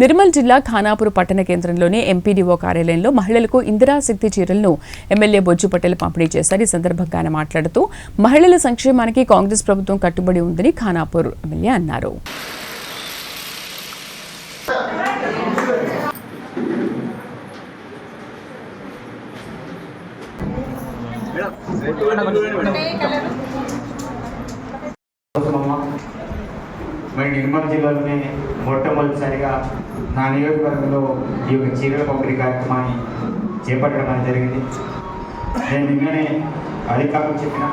నిర్మల్ జిల్లా ఖానాపూర్ పట్టణ కేంద్రంలోని ఎంపీడీఓ కార్యాలయంలో మహిళలకు ఇందిరాశక్తి చీరలను ఎమ్మెల్యే బొజ్జు పటేల్ పంపిణీ చేశారు. ఈ సందర్భంగా ఆయన మాట్లాడుతూ మహిళల సంక్షేమానికి కాంగ్రెస్ ప్రభుత్వం కట్టుబడి ఉందని ఖానాపూర్ ఎమ్మెల్యే అన్నారు. మరి నిర్మల్ జిల్లాలోనే మొట్టమొదటిసారిగా నా నియోజకవర్గంలో ఈ యొక్క చీరల పంపిణీ కార్యక్రమాన్ని చేపట్టడం అనేది జరిగింది. నేను నిన్ననే అధికారులు చెప్పిన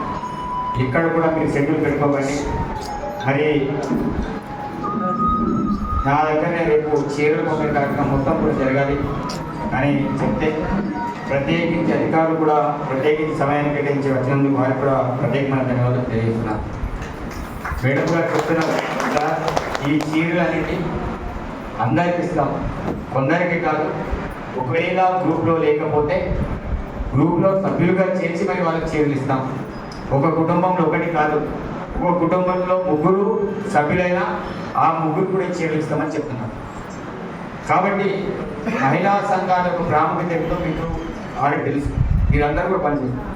ఇక్కడ కూడా మీరు షెడ్యూల్ పెట్టుకోకండి, మరి నా దగ్గరనే రేపు చీరల పంపిణీ కార్యక్రమం మొత్తం కూడా జరగాలి అని చెప్తే ప్రత్యేకించి అధికారులు కూడా ప్రత్యేకించి సమయాన్ని కేటాయించి వచ్చినందుకు వారికి కూడా ప్రత్యేకమైన ధన్యవాదాలు తెలియజేస్తున్నారు. మేడం గారు చెప్తున్నారు, ఈ చీరలు అనేవి అందరికి ఇస్తాం, కొందరికి కాదు. ఒకవేళ గ్రూప్లో లేకపోతే గ్రూప్లో సభ్యులుగా చేర్చి మరి వాళ్ళకి చీరలు ఇస్తాం. ఒక కుటుంబంలో ఒకటి కాదు, ఒక కుటుంబంలో ముగ్గురు సభ్యులైనా ఆ ముగ్గురు కూడా చీరలు ఇస్తామని చెప్తున్నాం. కాబట్టి మహిళా సంఘాలకు ప్రాముఖ్యత ఏంటో మీకు ఆల్రెడీ తెలుసు, మీరందరూ కూడా పనిచేస్తారు.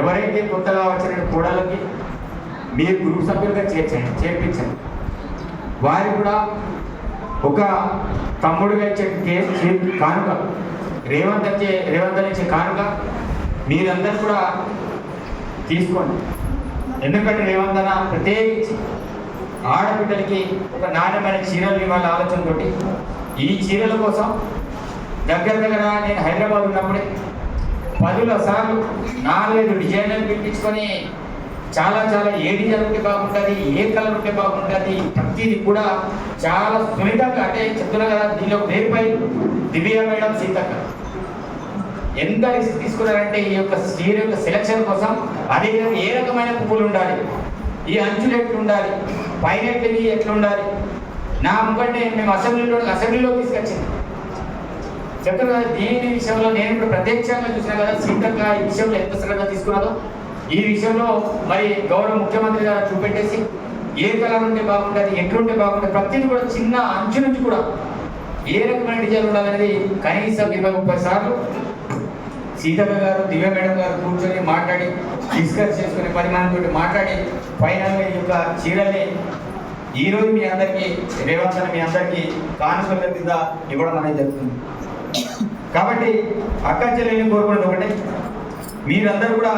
ఎవరైతే కొత్తగా వచ్చిన కోడలకి మీరు గ్రూప్ సభ్యులుగా చేర్పించండి. వారు కూడా ఒక తమ్ముడుగా ఇచ్చే కానుక, రేవంత్ ఇచ్చే కానుక మీరందరూ కూడా తీసుకోండి. ఎందుకంటే రేవంత్ అన్న ప్రత్యేకించి ఆడబిడ్డలకి ఒక నాణ్యమైన చీరలు ఇవ్వాల ఆలోచనతో ఈ చీరల కోసం దగ్గర నేను హైదరాబాద్ ఉన్నప్పుడే 10 సార్లు 4-5 డిజైన్లు పిలిపించుకొని చాలా ఏ డిజైన్ ఉంటే బాగుంటుంది, ఏ కలర్ ఉంటే బాగుంటుంది, ప్రతిదీ కూడా చాలా సున్నితంగా, అంటే చెప్తున్నా కదా, దీనిలో పేరుపై దివ్య మేడం సీతక్క ఎంత రిస్క్ తీసుకున్నారంటే ఈ యొక్క చీర యొక్క సెలక్షన్ కోసం. అదేవిధంగా ఏ రకమైన పువ్వులు ఉండాలి, ఈ అంచులు ఎట్లు ఉండాలి, పైన ఎట్లు ఉండాలి, నా ముఖంటే మేము అసెంబ్లీలో తీసుకొచ్చింది చెప్తారు కదా. దీని విషయంలో నేను ఇప్పుడు ప్రత్యక్షంగా చూసినా కదా, సీతక్క ఈ విషయంలో ఎంత శ్రద్ధ తీసుకున్నదో. ఈ విషయంలో మరి గౌరవ ముఖ్యమంత్రి గారు చూపెట్టేసి ఏ కలర్ ఉంటే బాగుంటుంది, ఎట్లుంటే బాగుంటుంది, ప్రతిదీ కూడా చిన్న అంచు నుంచి కూడా ఏ రకమైన డిజైన్ ఉండాలనేది కనీసం 20-30 సార్లు సీతక్క గారు, దివ్య మేడం గారు కూర్చొని మాట్లాడి డిస్కస్ చేసుకుని 10 మందితో మాట్లాడి ఫైనల్గా ఈ యొక్క చీరల్ని ఈరోజు మీ అందరికీ రేవంత్ మీ అందరికీ కానుకల కింద ఇవ్వడం అనేది జరుగుతుంది. కాబట్టి అక్క చెల్లెల్ని కోరుకున్నది ఒకటే, మీరందరూ కూడా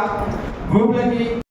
గ్రూప్లకి